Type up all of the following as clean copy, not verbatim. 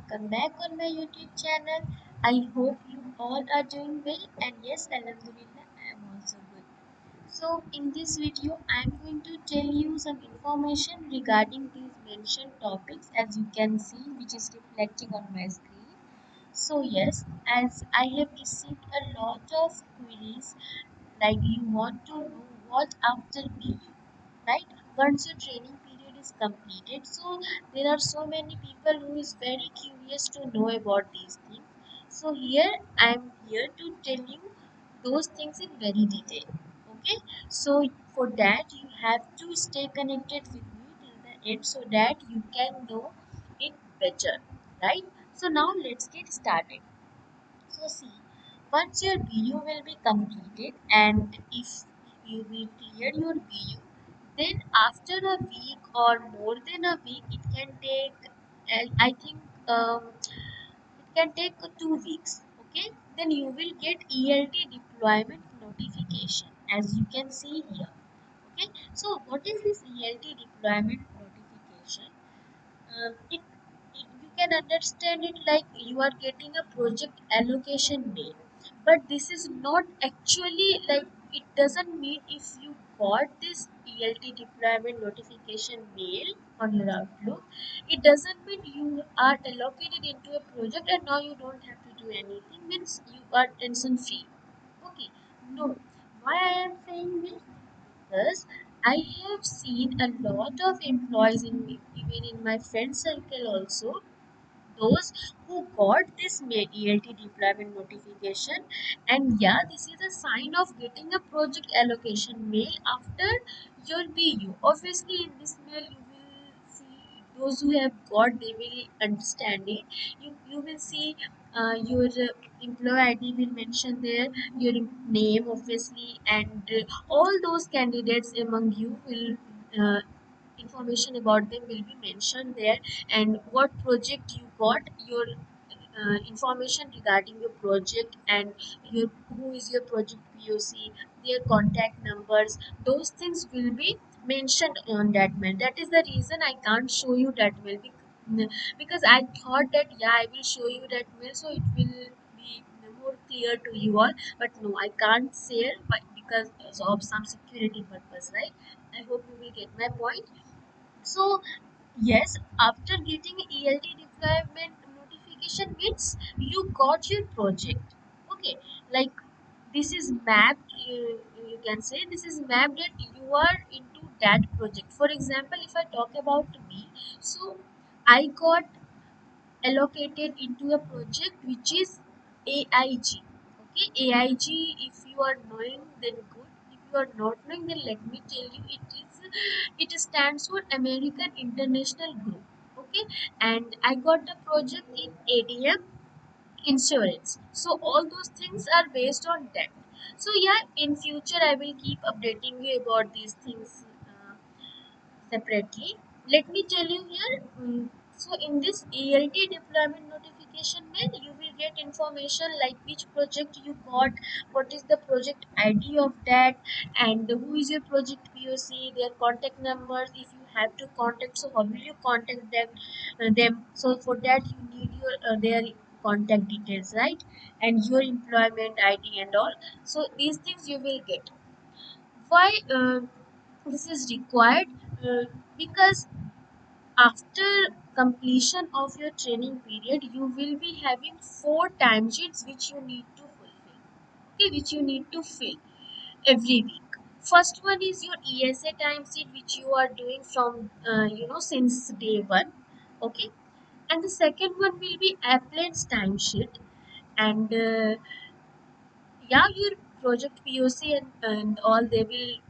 welcome back on my YouTube channel. I hope you all are doing well, and yes, Alhamdulillah, I am also good. So, in this video, I am going to tell you some information regarding these mentioned topics, as you can see, which is reflecting on my screen. So, yes, as I have received a lot of queries, like you want to know what after BU, right? Once your training period is completed, so there are so many people who is very curious to know about these things. So here I am here to tell you those things in very detail. Okay, so for that you have to stay connected with me till the end so that you can know it better, right? So now let's get started. So see, once your BU will be completed and if you will clear your BU, then after a week or more than a week, it can take, I think, it can take 2 weeks. Okay, then you will get ELT deployment notification, as you can see here. Okay, so what is this ELT deployment notification? You can understand it like you are getting a project allocation mail, but this is not actually like, it doesn't mean if you got this ELT deployment notification mail on your Outlook, it doesn't mean you are allocated into a project and now you don't have to do anything, means you are tension free. Okay, no. Why I am saying this? Because I have seen a lot of employees even in my friend circle also, those who got this ELT deployment notification, and yeah, this is a sign of getting a project allocation mail after your BU. Obviously, in this mail you will see those who have got, they will understand it. You will see your employee ID will mention there, your name obviously, and all those candidates among you will. Information about them will be mentioned there, and what project you got, your information regarding your project, and your who is your project POC, their contact numbers, those things will be mentioned on that mail. That is the reason I can't show you that mail, because I thought that yeah, I will show you that mail so it will be more clear to you all, but no, I can't share, but because of some security purpose, right? I hope you will get my point. So, yes, after getting ELT deployment notification means you got your project. Okay, like this is mapped, you can say this is mapped that you are into that project. For example, if I talk about me, so I got allocated into a project which is AIG. Okay, AIG, if you are knowing, then good. If you are not knowing, then let me tell you, it stands for American International Group. Okay, and I got the project in ADM insurance. So all those things are based on that. So yeah, in future I will keep updating you about these things. Separately. Let me tell you here. So in this ELT deployment notification mail, you will get information like which project you got, what is the project ID of that, and who is your project POC, their contact numbers. If you have to contact, so how will you contact them? So for that you need your their contact details, right? And your employment ID and all. So these things you will get. Why this is required? Because after completion of your training period, you will be having 4 timesheets which you need to fulfill. Okay, which you need to fill every week. First one is your ESA timesheet which you are doing from since day one. Okay, and the second one will be applicant's timesheet, and yeah, your project POC and all, they will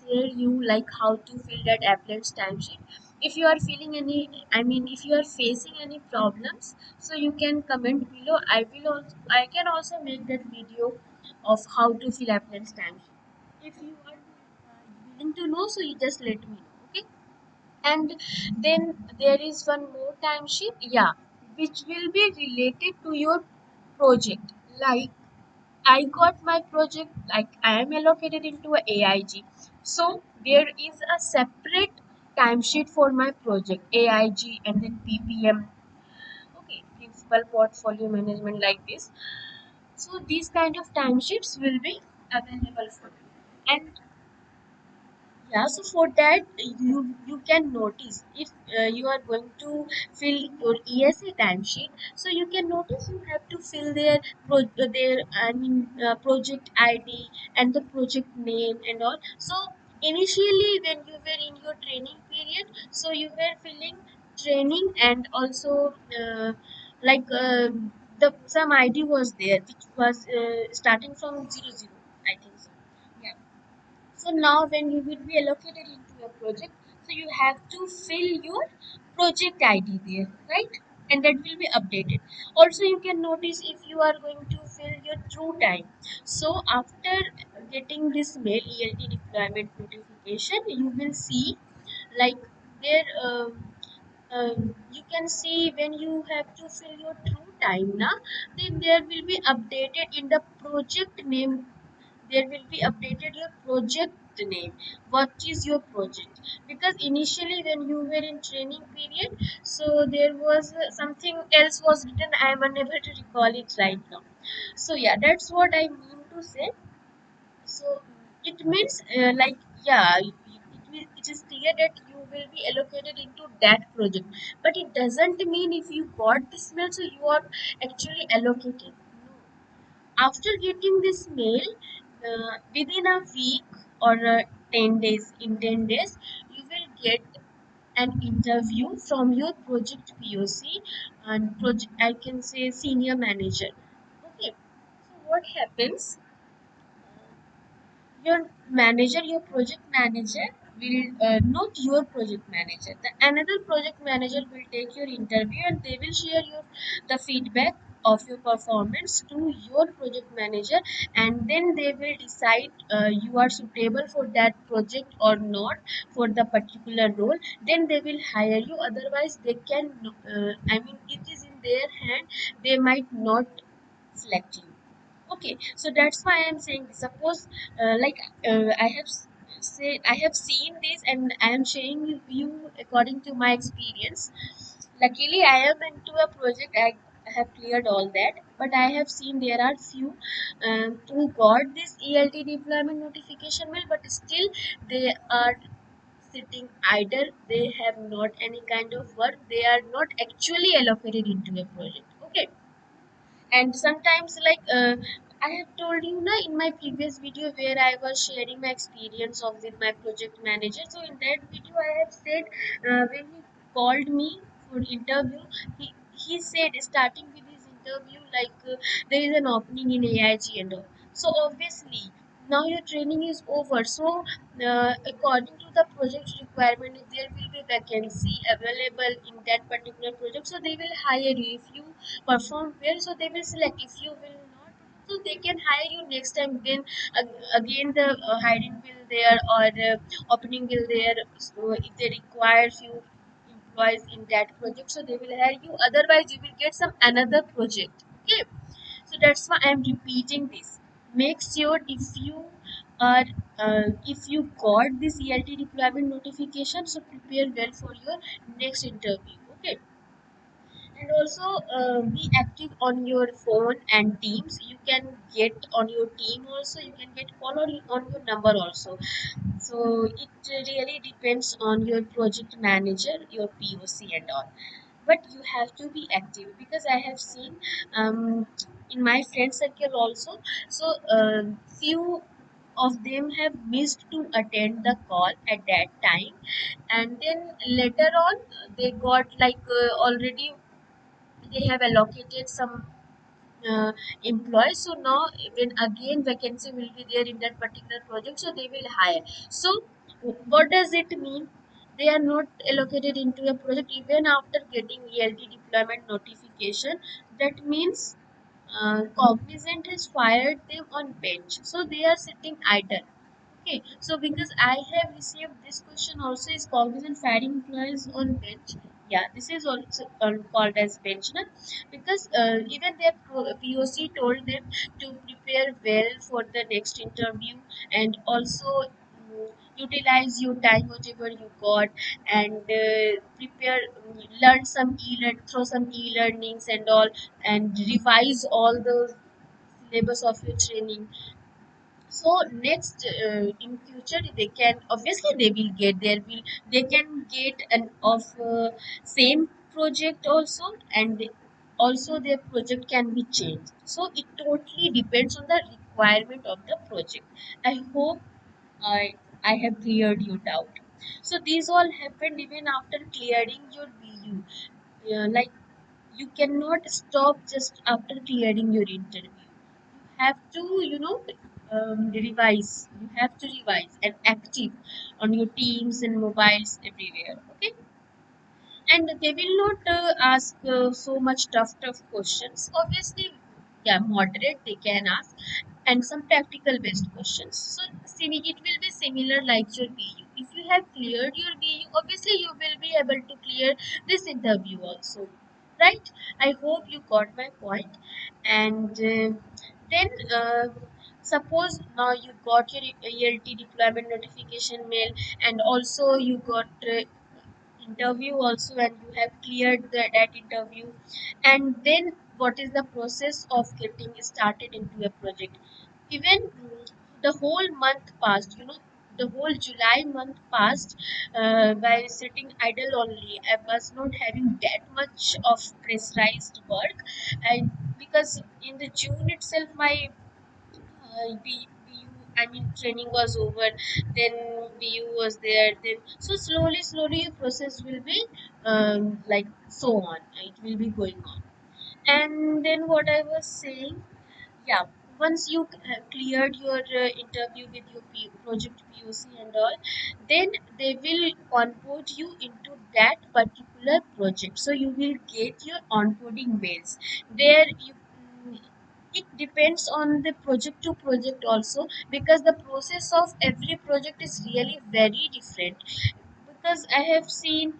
share you like how to fill that applet's timesheet. If you are feeling any, I mean, if you are facing any problems, so you can comment below. I can also make that video of how to fill applet's timesheet. If you are willing to know, so you just let me know. Okay, and then there is one more timesheet, yeah, which will be related to your project. Like I got my project, like I am allocated into a AIG. So there is a separate timesheet for my project, AIG and then PPM. people portfolio management like this. So these kind of timesheets will be available for you. And yeah, so for that you can notice if you are going to fill your ESA timesheet. So you can notice you have to fill their project ID and the project name and all. So initially when you were in your training period, so you were filling training and also like the some ID was there which was starting from 00, I think so. Yeah. So now when you will be allocated into a project, so you have to fill your project ID there, right? And that will be updated. Also, you can notice if you are going to fill your true time. So after getting this mail ELT deployment notification, you will see like there you can see when you have to fill your true time now, then there will be updated in the project name. There will be updated your project name. What is your project? Because initially when you were in training period, so there was something else was written. I am unable to recall it right now. So yeah, that's what I mean to say. So it means yeah, it is clear that you will be allocated into that project, but it doesn't mean if you got this mail, so you are actually allocated. No. After getting this mail, within a week or 10 days, in 10 days, you will get an interview from your project POC and project, I can say senior manager. Okay, so what happens? Your project manager will not your project manager, the another project manager will take your interview and they will share your the feedback of your performance to your project manager, and then they will decide you are suitable for that project or not for the particular role. Then they will hire you, otherwise they can I mean it is in their hand, they might not select you. Okay, so that's why I'm saying this. Suppose I have say I have seen this and I am sharing with you according to my experience. Luckily, I am into a project. I have cleared all that, but I have seen there are few who got this ELT deployment notification mail, but still they are sitting idle. They have not any kind of work. They are not actually allocated into a project. Okay, and sometimes I have told you na in my previous video where I was sharing my experience of with my project manager. So in that video I have said when he called me for interview, he said starting with his interview there is an opening in AIG and all. So obviously now your training is over. So according to the project requirement, if there will be vacancy available in that particular project, so they will hire you. If you perform well, so they will select. If you will not, so they can hire you next time. Then again the hiring will there or opening will there. So if they require few employees in that project, so they will hire you. Otherwise you will get some another project. Okay, so that's why I'm repeating this. Make sure are if you got this ELT deployment notification, so prepare well for your next interview. Okay, and also be active on your phone and Teams. You can get on your team also. You can get call on your number also. So it really depends on your project manager, your POC and all. But you have to be active because I have seen in my friend circle also. So few of them have missed to attend the call at that time, and then later on they got already they have allocated some employees. So now when again vacancy will be there in that particular project, so they will hire. So what does it mean? They are not allocated into a project even after getting ELT deployment notification. That means Cognizant has fired them on bench, so they are sitting idle. Okay, so because I have received this question also, is Cognizant firing employees on bench? Yeah, this is also called as bench, na? Because even their POC told them to prepare well for the next interview, and also utilize your time whatever you got, and prepare, learn some e-learn through some e-learnings and all, and revise all the syllabus of your training. So next, in future they can, obviously they will get, there will, they can get an of same project also, and also their project can be changed. So it totally depends on the requirement of the project. I hope I I have cleared your doubt. So these all happened even after clearing your BU. Like, you cannot stop just after clearing your interview. You have to, revise. You have to revise and active on your teams and mobiles everywhere. Okay, and they will not ask so much tough questions, obviously. Yeah, moderate they can ask, and some practical based questions. So it will be similar like your BU. If you have cleared your BU, obviously you will be able to clear this interview also, right? I hope you got my point. And then suppose now you got your ELT deployment notification mail, and also you got interview also, and you have cleared that interview. And then what is the process of getting started into a project? Even the whole month passed, the whole July month passed by sitting idle only. I was not having that much of pressurized work. And because in the June itself my I mean, training was over, then BU was there. Then so slowly, your process will be like so on. It will be going on. And then what I was saying, yeah, once you have cleared your interview with your project POC and all, then they will onboard you into that particular project. So you will get your onboarding mails. There you, it depends on the project to project also, because the process of every project is really very different. Because I have seen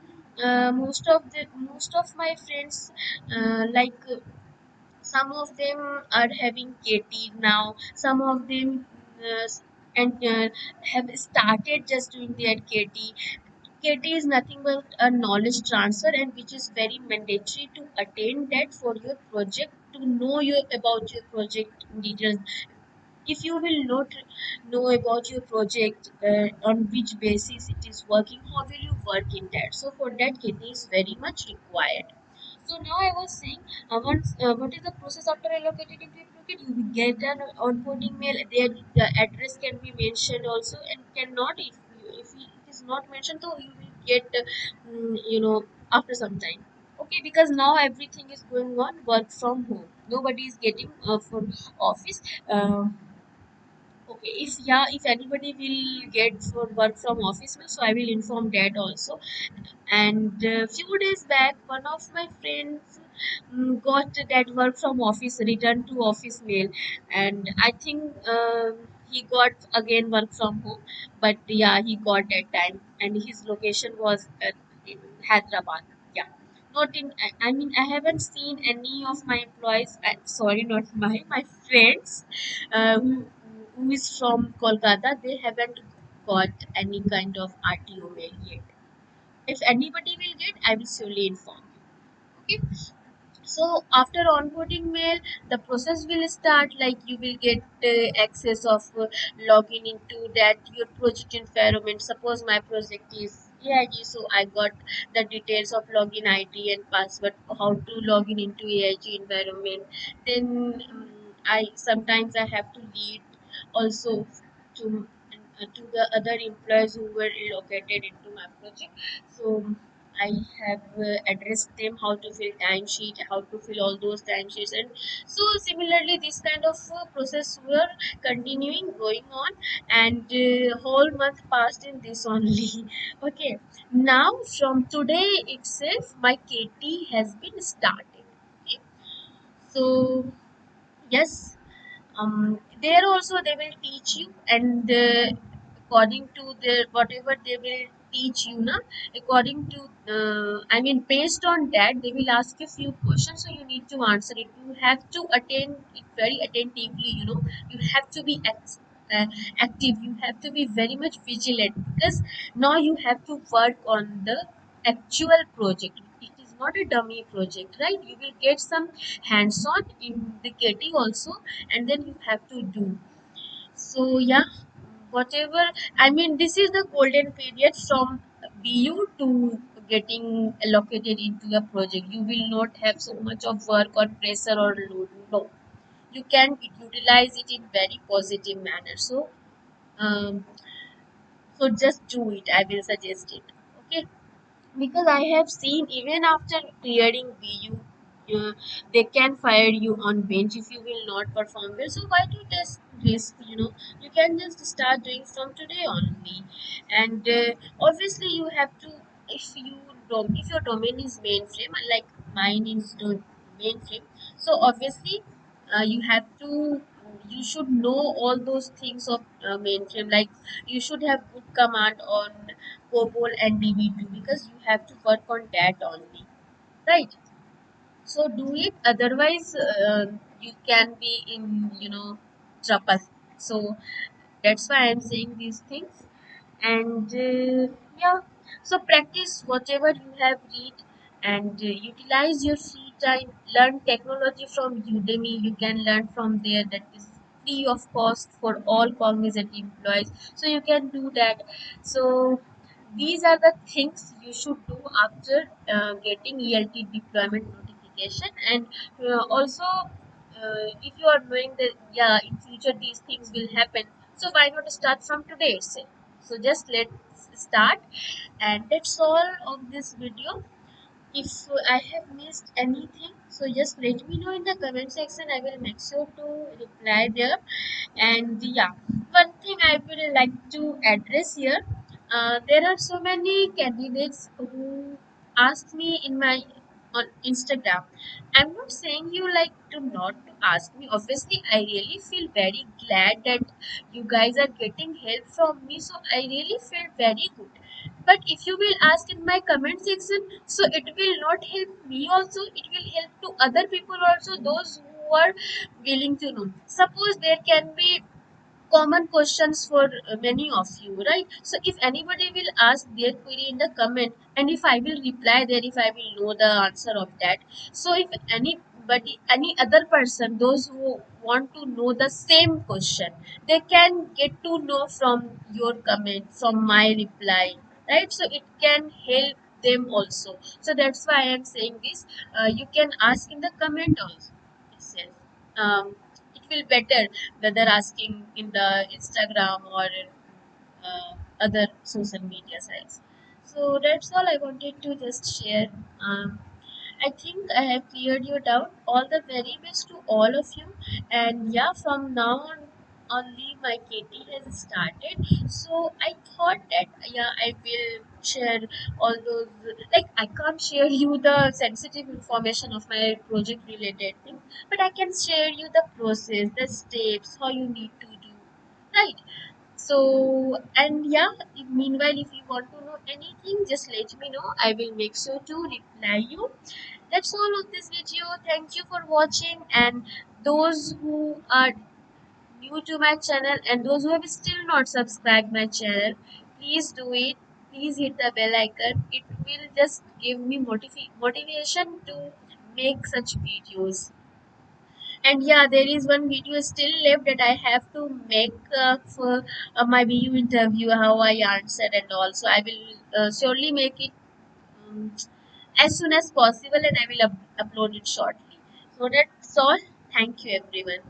most of my friends, some of them are having KT now. Some of them and have started just doing their KT. KT is nothing but a knowledge transfer, and which is very mandatory to attain that for your project, to know your about your project details. If you will not know about your project, on which basis it is working, how will you work in that? So for that, KT is very much required. So now I was saying, what is the process after allocated into a project? You will get an onboarding mail. There, the address can be mentioned also, and cannot, if it is not mentioned, so you will get, after some time. Okay, because now everything is going on work from home. Nobody is getting from office. Okay, if, yeah, if anybody will get for work from office, so I will inform that also. And few days back, one of my friends got that work from office, returned to office mail, and I think he got again work from home. But yeah, he got that time, and his location was in Hyderabad. Yeah, not in. I mean, I haven't seen any of my employees. Sorry, not my friends, who is from Kolkata. They haven't got any kind of RTO mail yet. If anybody will get, I will surely inform you. Okay. So after onboarding mail, the process will start. Like, you will get access of login into that your project environment. Suppose my project is AIG, so I got the details of login ID and password, how to log in into AIG environment. Then I sometimes I have to lead also to the other employees who were located into my project. So I have addressed them how to fill timesheet, how to fill all those timesheets, and so similarly, this kind of process were continuing, going on, and whole month passed in this only. Okay, now from today itself, my KT has been started. Okay, so yes, there also they will teach you, and according to their whatever they will teach you, na, according to I mean, based on that, they will ask you few questions, so you need to answer it. You have to attend it very attentively. You have to be uh, active. You have to be very much vigilant because now you have to work on the actual project. It is not a dummy project, right? You will get some hands-on in the getting also, and then you have to do. So yeah, whatever, I mean, this is the golden period from BU to getting allocated into a project. You will not have so much of work or pressure or load. No, you can utilize it in very positive manner. Um, so just do it. I will suggest it. Okay, because I have seen even after clearing BU, they can fire you on bench if you will not perform well. So why to test risk? You can just start doing from today only, and obviously you have to. If your domain is mainframe, like mine is mainframe, so obviously you should know all those things of mainframe, like you should have good command on COBOL and DB2 because you have to work on that only, right? So do it, otherwise you can be in trouble. So that's why I'm saying these things. And yeah, so practice whatever you have read, and utilize your free time. Learn technology from Udemy. You can learn from there. That is free of cost for all Cognizant employees, so you can do that. So these are the things you should do after getting ELT deployment notification. And also, if you are knowing that yeah, in future these things will happen, so why not start from today itself? So just let's start, and that's all of this video. If I have missed anything, so just let me know in the comment section. I will make sure to reply there. And yeah, one thing I would like to address here, there are so many candidates who ask me in my on Instagram. I'm not saying you like to not to ask me. Obviously, I really feel very glad that you guys are getting help from me. So I really feel very good. But if you will ask in my comment section, so it will not help me also. It will help to other people also, those who are willing to know. Suppose there can be common questions for many of you, right? So if anybody will ask their query in the comment, and if I will reply there, if I will know the answer of that, so if anybody, any other person, those who want to know the same question, they can get to know from your comment, from my reply, right? So it can help them also. So that's why I am saying this. You can ask in the comment also itself. It will better whether asking in the Instagram or other social media sites. So that's all I wanted to just share. Um, I think I have cleared your doubt. All the very best to all of you. And yeah, from now on, only my KT has started. So I thought that yeah, I will share all those. Like I can't share you the sensitive information of my project related thing, but I can share you the process, the steps, how you need to do. Right. So, and yeah, meanwhile, if you want to know anything, just let me know. I will make sure to reply you. That's all of this video. Thank you for watching. And those who are new to my channel and those who have still not subscribed my channel, please do it. Please hit the bell icon. It will just give me motivation to make such videos. And yeah, there is one video still left that I have to make for my BU interview, how I answered and all. So I will surely make it um, as soon as possible, and I will upload it shortly. So that's all. Thank you, everyone.